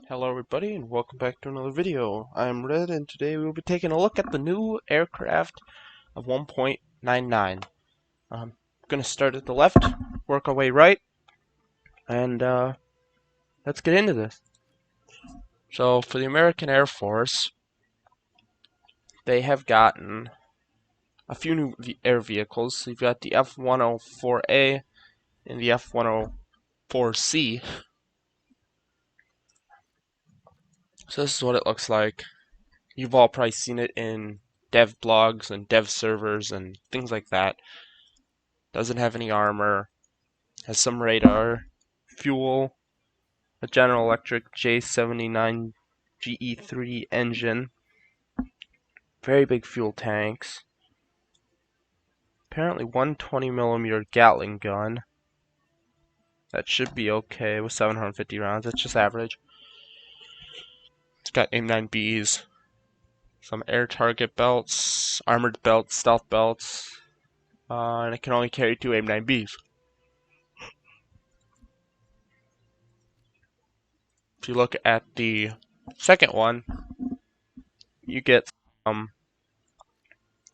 Hello everybody and welcome back to another video. I'm Red and today we will be taking a look at the new aircraft of 1.99. I'm going to start at the left, work our way right, and let's get into this. So for the American Air Force, they have gotten a few new air vehicles. So you've got the F-104A and the F-104C. So this is what it looks like. You've all probably seen it in dev blogs and dev servers and things like that. Doesn't have any armor, has some radar, fuel, a General Electric J79 GE3 engine, very big fuel tanks, apparently 120mm Gatling gun. That should be okay with 750 rounds, it's just average. It's got AIM-9Bs, some air target belts, armored belts, stealth belts, and it can only carry 2 AIM-9Bs. If you look at the second one, you get some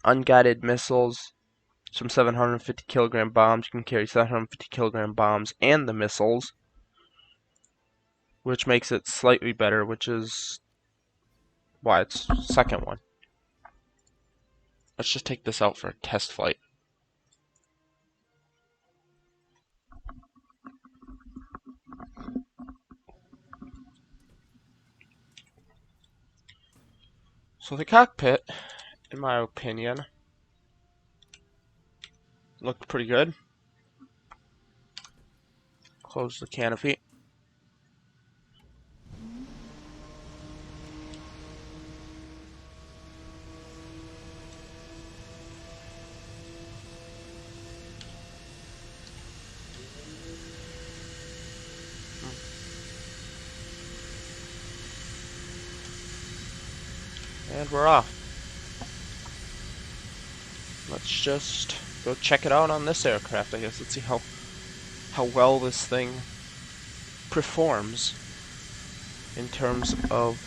unguided missiles, some 750 kilogram bombs. You can carry 750 kilogram bombs and the missiles, which makes it slightly better, which is why it's the second one. Let's just take this out for a test flight. So the cockpit, in my opinion, looked pretty good. Close the canopy. And we're off. Let's just go check it out on this aircraft, I guess. Let's see how well this thing performs in terms of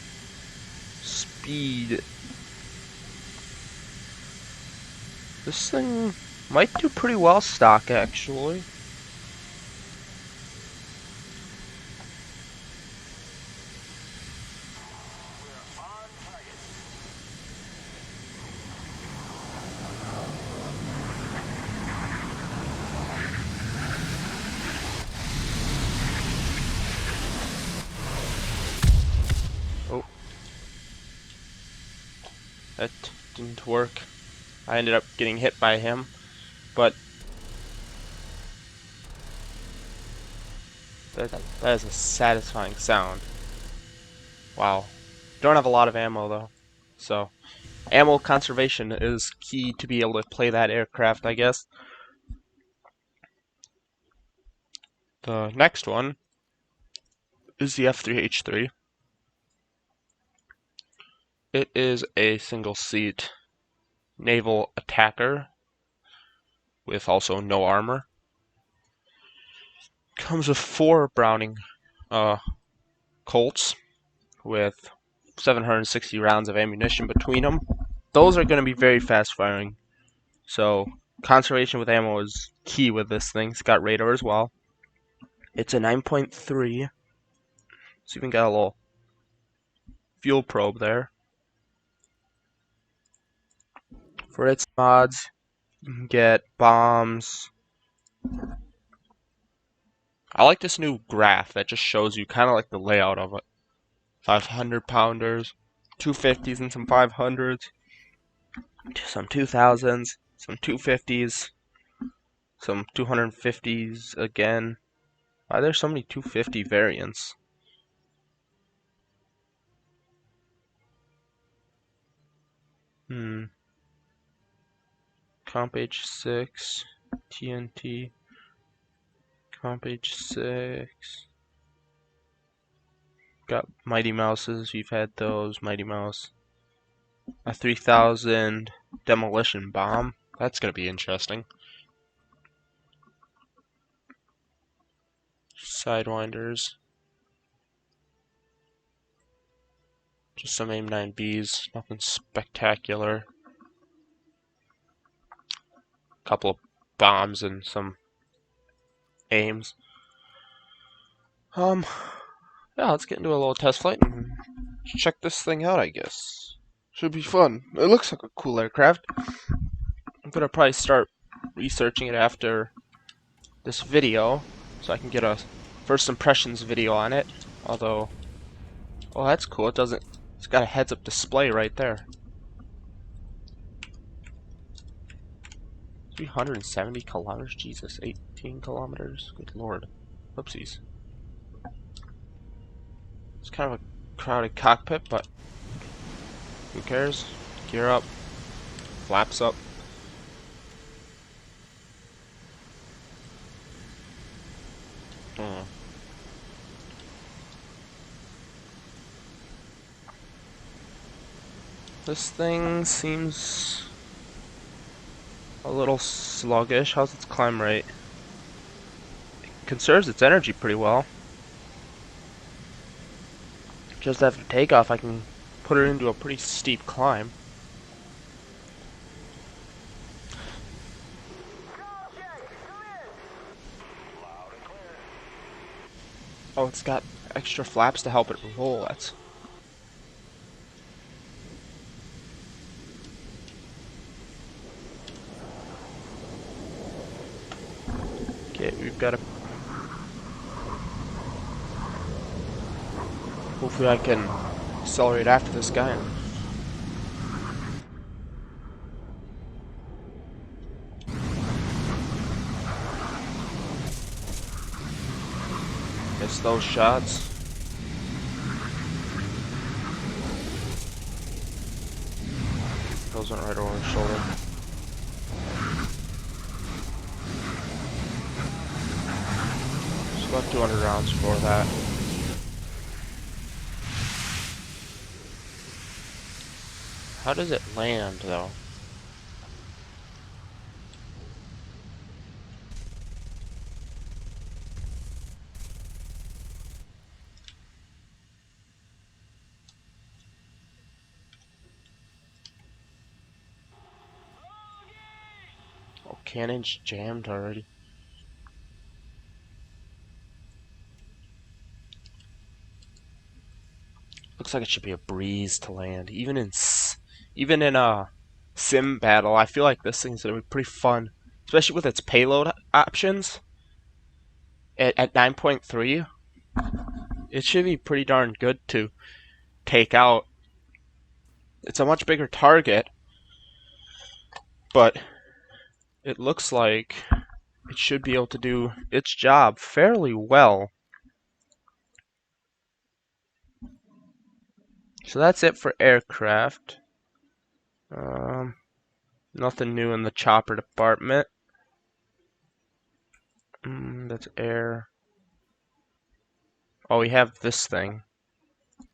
speed. This thing might do pretty well stock, actually. Oh, that didn't work. I ended up getting hit by him, but that is a satisfying sound. Wow. Don't have a lot of ammo though, so ammo conservation is key to be able to play that aircraft, I guess. The next one is the F3H3. It is a single seat naval attacker with also no armor. Comes with 4 Browning Colts with 760 rounds of ammunition between them. Those are going to be very fast firing, so conservation with ammo is key with this thing. It's got radar as well. It's a 9.3. It's even got a little fuel probe there. For its mods, you can get bombs. I like this new graph that just shows you kind of like the layout of it. 500 pounders, 250s and some 500s, some 2000s, some 250s, some 250s again. Why are there so many 250 variants? Comp H6, TNT, Comp H6. Got Mighty Mouses, we've had those, Mighty Mouse. A 3000 demolition bomb, that's gonna be interesting. Sidewinders. Just some AIM-9Bs, nothing spectacular. Couple of bombs and some aims. Yeah, let's get into a little test flight and check this thing out, I guess. Should be fun. It looks like a cool aircraft. I'm gonna probably start researching it after this video, so I can get a first impressions video on it. Although, oh, that's cool. It's got a heads-up display right there. 370 kilometers? Jesus, 18 kilometers? Good lord. Oopsies. It's kind of a crowded cockpit, but who cares? Gear up. Flaps up. This thing seems a little sluggish. How's its climb rate? It conserves its energy pretty well. Just after takeoff, I can put it into a pretty steep climb. Oh, it's got extra flaps to help it roll. That's okay. We've got a. Hopefully, I can accelerate after this guy. Miss those shots. Those went right over his shoulder. It's about 200 rounds for that. How does it land, though? Oh, cannon's jammed already. Looks like it should be a breeze to land. Even in a sim battle, I feel like this thing's gonna be pretty fun, especially with its payload options. At 9.3, it should be pretty darn good to take out. It's a much bigger target, but it looks like it should be able to do its job fairly well. So that's it for aircraft. Nothing new in the chopper department. That's air. Oh, we have this thing.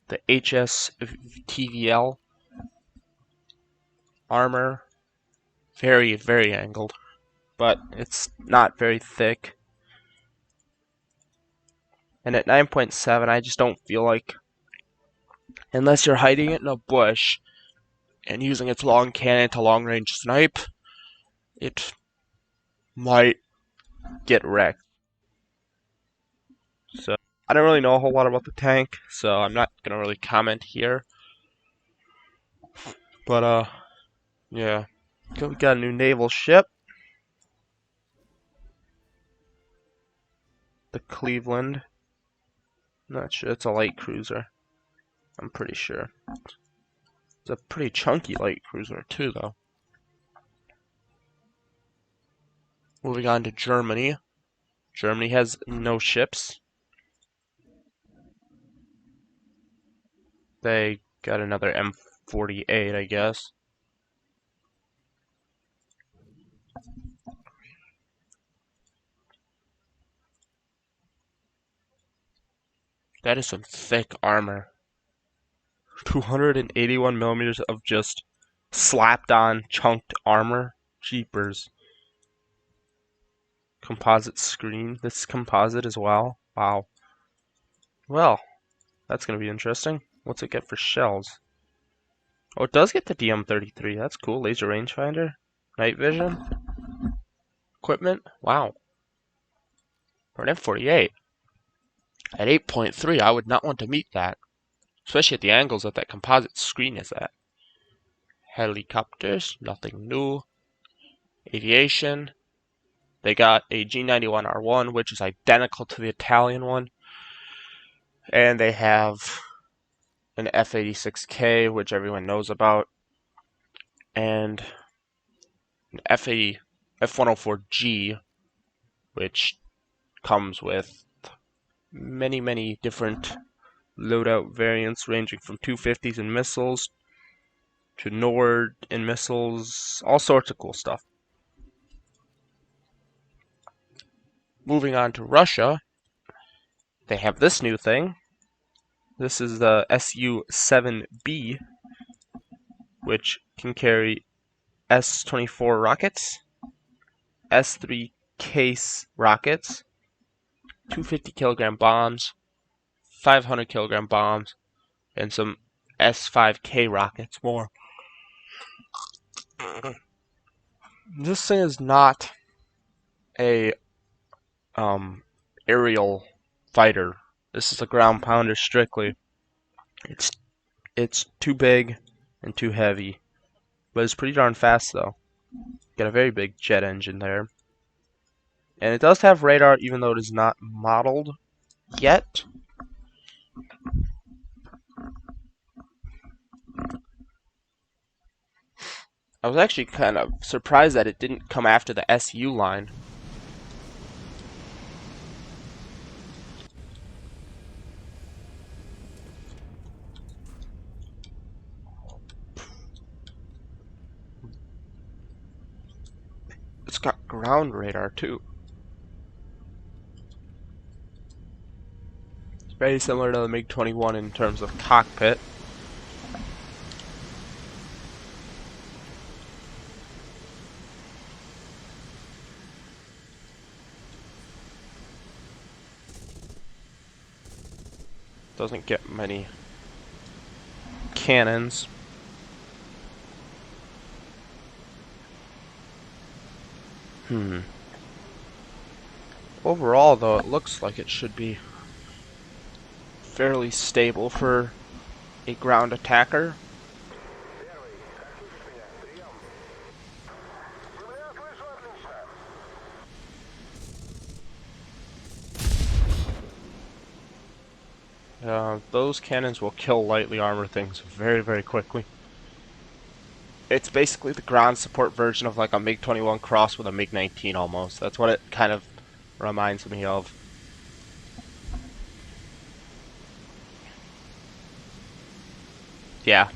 The HSTVL armor. Very, very angled. But it's not very thick. And at 9.7, I just don't feel like, unless you're hiding it in a bush and using its long cannon to long range snipe, it might get wrecked. So I don't really know a whole lot about the tank, so I'm not gonna really comment here. But yeah. We got a new naval ship. The Cleveland. Not sure. It's a light cruiser. I'm pretty sure. It's a pretty chunky light cruiser too, though. Moving on to Germany. Germany has no ships. They got another M48, I guess. That is some thick armor. 281 millimeters of just slapped on chunked armor. Jeepers. Composite screen. This is composite as well. Wow. Well, that's going to be interesting. What's it get for shells? Oh, it does get the DM-33. That's cool. Laser rangefinder, night vision, equipment. Wow. For an M48 at 8.3, I would not want to meet that, especially at the angles that that composite screen is at. Helicopters, nothing new. Aviation. They got a G91R1, which is identical to the Italian one. And they have an F-86K, which everyone knows about. And an F-104G, which comes with many, many different loadout variants ranging from 250s and missiles to Nord and missiles, all sorts of cool stuff. Moving on to Russia, they have this new thing. This is the Su-7B, which can carry S-24 rockets, S-3 case rockets, 250 kilogram bombs, 500 kilogram bombs, and some S-5K rockets more. This thing is not a aerial fighter. This is a ground pounder strictly. It's too big and too heavy, but it's pretty darn fast though. Got a very big jet engine there, and it does have radar, even though it is not modeled yet. I was actually kind of surprised that it didn't come after the SU line. It's got ground radar too. It's very similar to the MiG-21 in terms of cockpit. Doesn't get many cannons. Overall, though, it looks like it should be fairly stable for a ground attacker. Those cannons will kill lightly armored things very, very quickly. It's basically the ground support version of like a MiG-21 cross with a MiG-19 almost. That's what it kind of reminds me of. Yeah.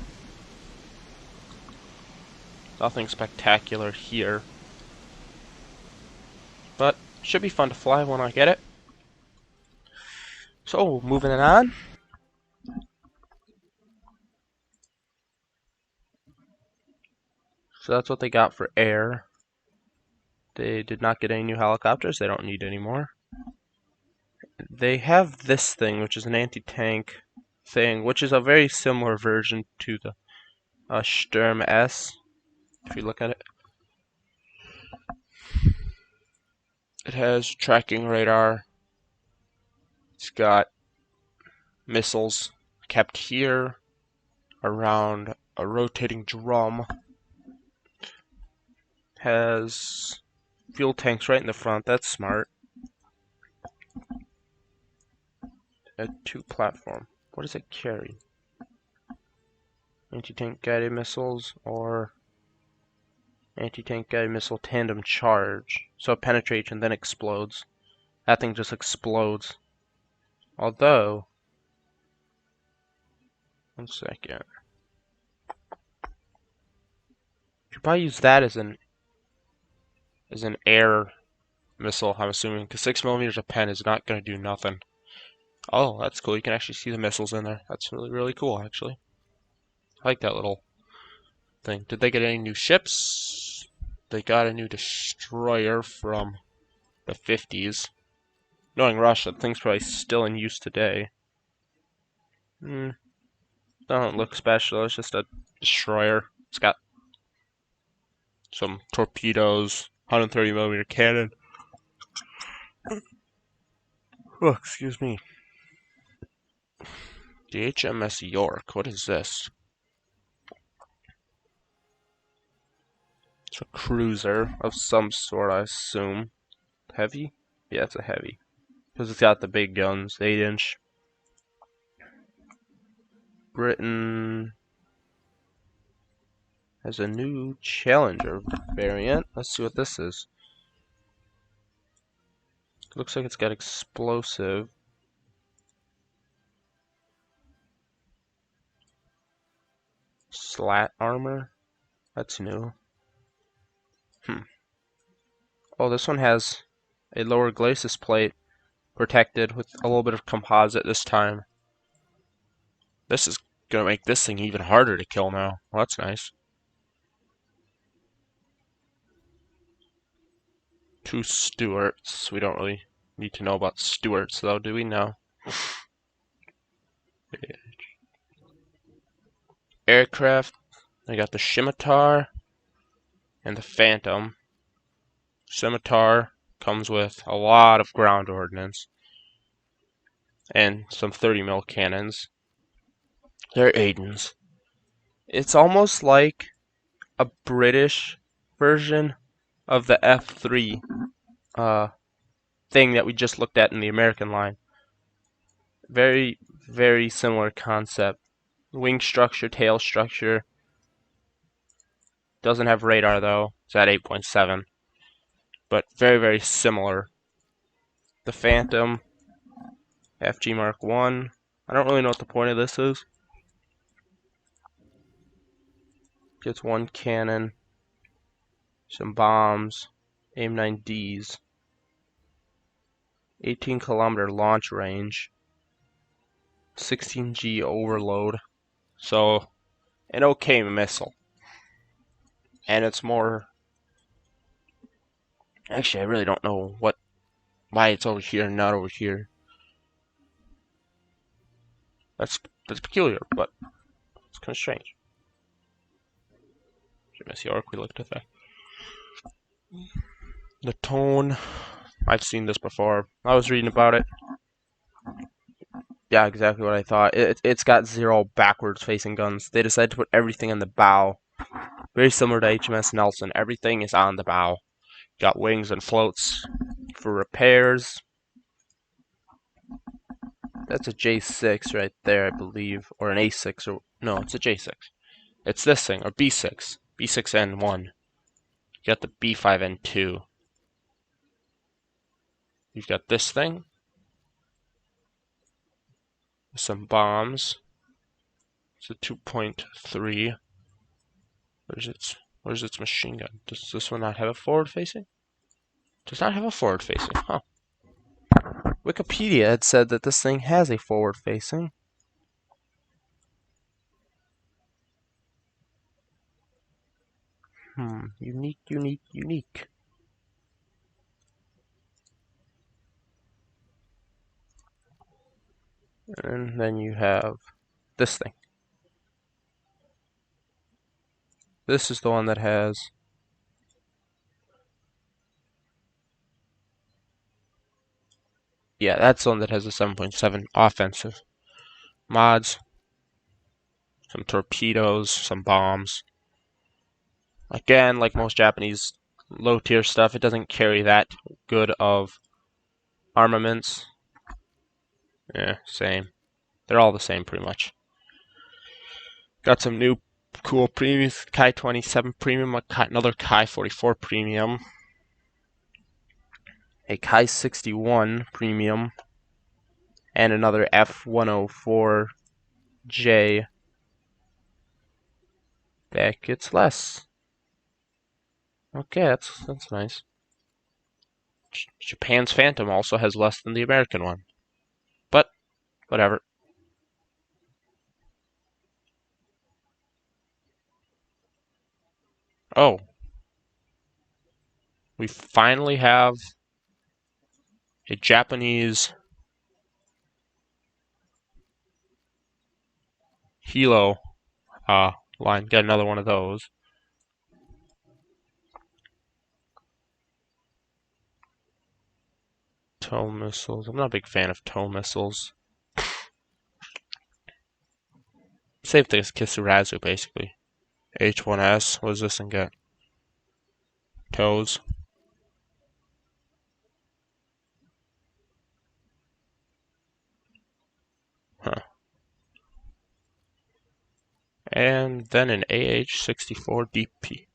Nothing spectacular here. But should be fun to fly when I get it. So, moving it on. So that's what they got for air. They did not get any new helicopters. They don't need any more. They have this thing, which is an anti-tank thing, which is a very similar version to the Sturm S. If you look at it, it has tracking radar. It's got missiles kept here around a rotating drum. Has fuel tanks right in the front. That's smart. A 2 platform. What does it carry? Anti-tank guided missiles or anti-tank guided missile tandem charge. So it penetrates and then explodes. That thing just explodes. Although, 1 second. You could probably use that as an air missile, I'm assuming, because 6mm of pen is not going to do nothing. Oh, that's cool. You can actually see the missiles in there. That's really, really cool, actually. I like that little thing. Did they get any new ships? They got a new destroyer from the 50s. Knowing Russia, the thing's probably still in use today. Doesn't look special. It's just a destroyer. It's got some torpedoes, 130mm cannon. Oh, excuse me. The HMS York. What is this? It's a cruiser of some sort, I assume. Heavy? Yeah, it's a heavy. Because it's got the big guns, 8-inch. Britain has a new Challenger variant. Let's see what this is. Looks like it's got explosive. Slat armor? That's new. Oh, this one has a lower glacis plate protected with a little bit of composite this time. This is gonna make this thing even harder to kill now. Well, that's nice. 2 Stuarts. We don't really need to know about Stuarts, though, do we? No. Aircraft. I got the Scimitar and the Phantom. Scimitar comes with a lot of ground ordnance and some 30mm cannons. They're Aidens. It's almost like a British version of the F3 thing that we just looked at in the American line. Very, very similar concept. Wing structure, tail structure. Doesn't have radar though. It's at 8.7. But very, very similar. The Phantom, FG Mark 1. I don't really know what the point of this is. Gets 1 cannon, some bombs, AIM-9Ds, 18km launch range, 16G overload. So, an okay missile. And it's more... Actually, I really don't know why it's over here and not over here. That's peculiar, but it's kind of strange. HMS York, we looked at that. The tone, I've seen this before. I was reading about it. Yeah, exactly what I thought. It's got 0 backwards facing guns. They decided to put everything in the bow. Very similar to HMS Nelson. Everything is on the bow. Got wings and floats for repairs. That's a J6 right there, I believe. Or an A6. Or no, it's a J6. It's this thing, or B6. B6N1. You got the B5N2. You've got this thing. Some bombs. It's a 2.3. Where's its machine gun? Does this one not have a forward facing? Does not have a forward facing, huh? Wikipedia had said that this thing has a forward facing. Unique, unique, unique. And then you have this thing. This is the one that has that's the one that has a 7.7 offensive. Mods, some torpedoes, some bombs. Again, like most Japanese low tier stuff, it doesn't carry that good of armaments. Yeah, same. They're all the same pretty much. Got some new cool premiums. Kai 27 premium, another Kai 44 premium, a Kai 61 premium, and another F104J. That gets less. Okay, that's nice. Japan's Phantom also has less than the American one. But, whatever. Oh. We finally have a Japanese Hilo line. Get another one of those. TOW missiles. I'm not a big fan of TOW missiles. Same thing as Kisurazu, basically. H1S. What does this thing get? TOWs. Huh. And then an AH-64 DP.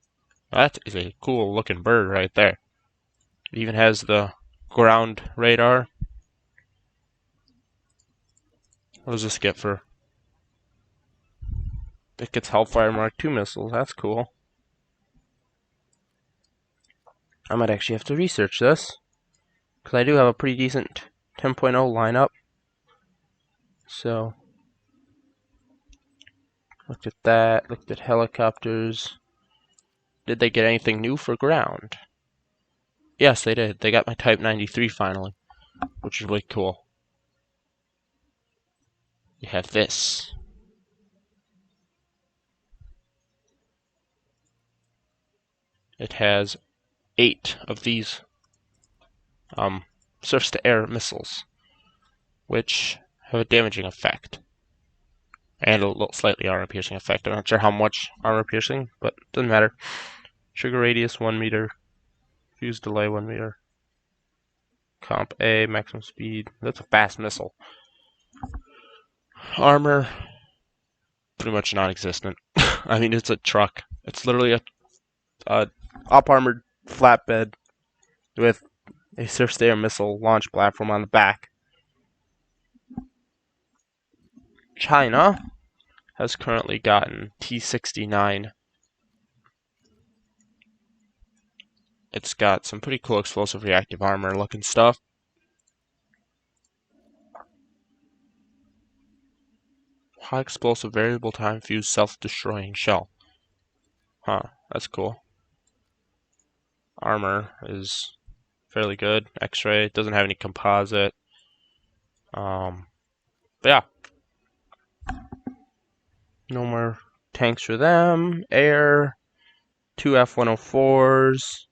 That is a cool looking bird right there. It even has the ground radar. What does this get for? It gets Hellfire Mark II missiles. That's cool. I might actually have to research this, because I do have a pretty decent 10.0 lineup. So, looked at that, looked at helicopters. Did they get anything new for ground? Yes, they did. They got my Type 93 finally, which is really cool. You have this. It has 8 of these surface-to-air missiles, which have a damaging effect. And a little slightly armor-piercing effect. I'm not sure how much armor-piercing, but it doesn't matter. Trigger radius 1 meter. Fuse delay 1 meter. Comp A, maximum speed. That's a fast missile. Armor, pretty much non-existent. I mean, it's a truck. It's literally a up-armored flatbed with a surface-to-air missile launch platform on the back. China has currently gotten T-69. It's got some pretty cool explosive reactive armor looking stuff. High explosive variable time fuse self-destroying shell. Huh, that's cool. Armor is fairly good. X-ray, doesn't have any composite. But yeah. No more tanks for them. Air, 2 F-104s,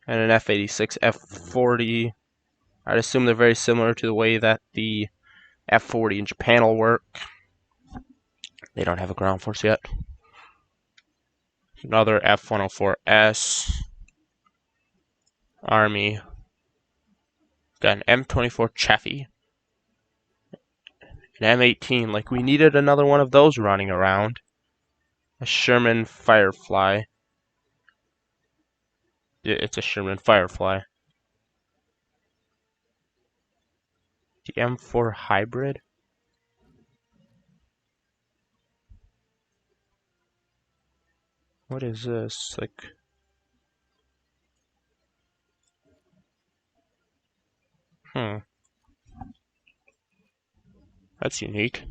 and an F-86 F-40. I'd assume they're very similar to the way that the F-40 in Japan will work. They don't have a ground force yet. Another F-104S. Army. Got an M24 Chaffee. An M18, like we needed another one of those running around. A Sherman Firefly. Yeah, it's a Sherman Firefly. The M4 Hybrid. What is this? Like, that's unique.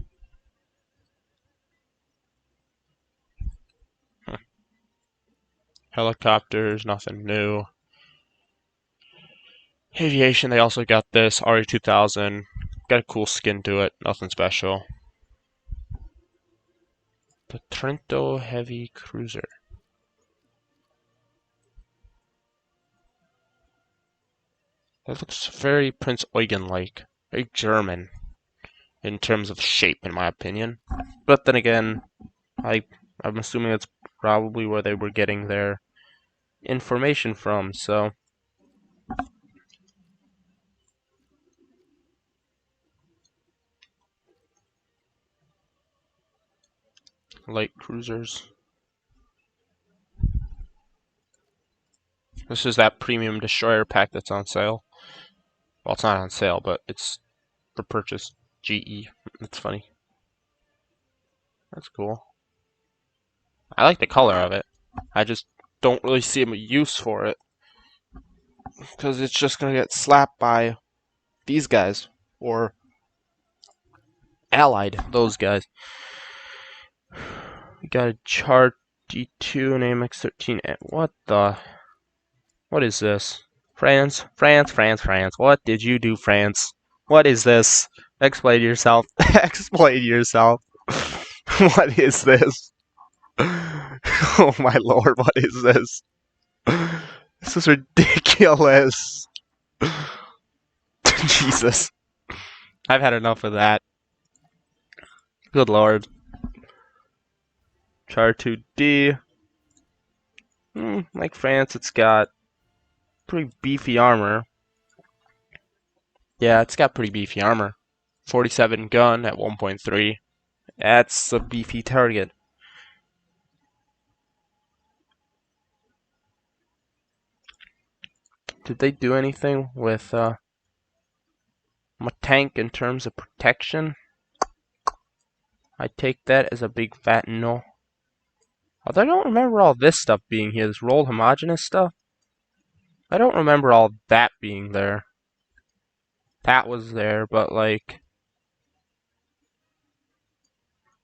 Helicopters, nothing new. Aviation, they also got this RE2000. Got a cool skin to it, nothing special. The Trento Heavy Cruiser. That looks very Prince Eugen-like. Very German in terms of shape, in my opinion. But then again, I'm assuming that's probably where they were getting their information from, so. Light cruisers. This is that premium destroyer pack that's on sale. Well, it's not on sale, but it's for purchase. GE. That's funny. That's cool. I like the color of it. I just don't really see a use for it. Because it's just going to get slapped by these guys. Or allied those guys. We got a Char D2 and AMX-13. What the? What is this? France? France, France, France. What did you do, France? What is this? Explain yourself. Explain yourself. What is this? Oh my lord, what is this? This is ridiculous. Jesus. I've had enough of that. Good lord. Char 2D. Like France, it's got pretty beefy armor. Yeah, it's got pretty beefy armor. 47 gun at 1.3. That's a beefy target. Did they do anything with my tank in terms of protection? I take that as a big fat no. Although I don't remember all this stuff being here, this rolled homogeneous stuff. I don't remember all that being there. That was there, but like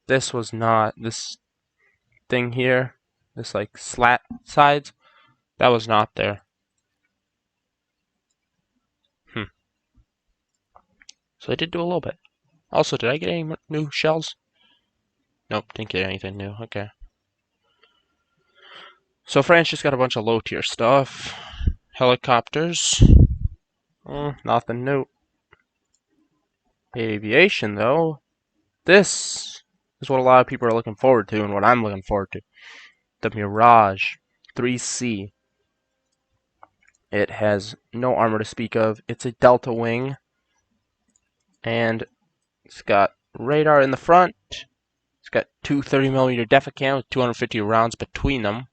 this was not. This thing here, this like slat sides, that was not there. So I did do a little bit. Also, did I get any new shells? Nope, didn't get anything new. Okay. So France just got a bunch of low tier stuff. Helicopters. Nothing new. Aviation, though. This is what a lot of people are looking forward to and what I'm looking forward to. The Mirage 3C. It has no armor to speak of. It's a delta wing. And it's got radar in the front. It's got two 30mm Defacam with 250 rounds between them.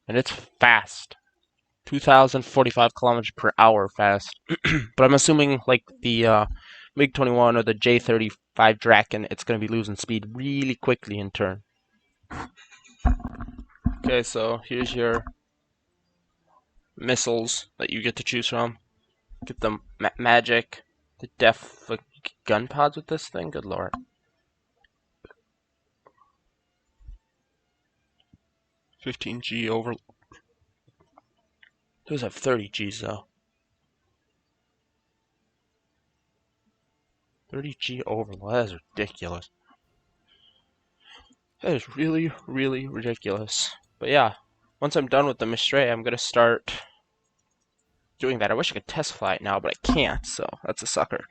And it's fast. 2,045 kilometers per hour fast. But I'm assuming like the MiG-21 or the J-35 Draken, it's going to be losing speed really quickly in turn. Okay, so here's your missiles that you get to choose from. Get the Magic, the Def gun pods with this thing. Good lord. $15G over. Those have 30Gs though. 30G overload. That is ridiculous. That is really, really ridiculous. But yeah, once I'm done with the Mistral, I'm gonna start doing that. I wish I could test fly it now, but I can't, so that's a sucker.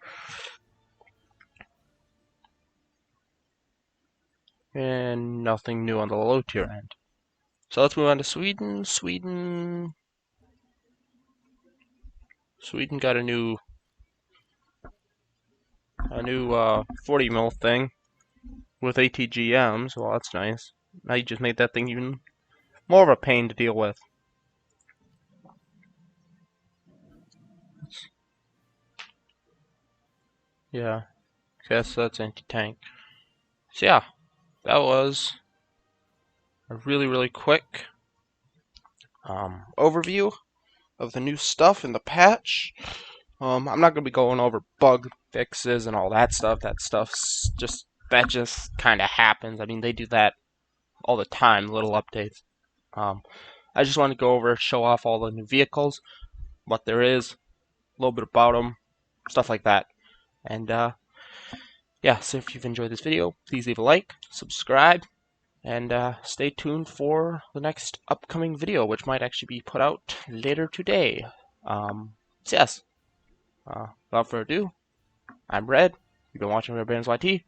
And nothing new on the low tier end. So let's move on to Sweden. Sweden got a new 40 mil thing with ATGMs. Well, that's nice. Now you just made that thing even more of a pain to deal with. Yeah, guess that's anti-tank. So yeah, that was a really, really quick overview of the new stuff in the patch. I'm not gonna be going over bug fixes and all that stuff. That just kind of happens. I mean, they do that all the time, little updates. I just want to go over, show off all the new vehicles, what there is, a little bit about them, stuff like that. And yeah, so if you've enjoyed this video, please leave a like, subscribe, and stay tuned for the next upcoming video, which might actually be put out later today. So yes, without further ado, I'm Red. You've been watching Red Bands YT, and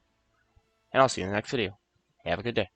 I'll see you in the next video. Have a good day.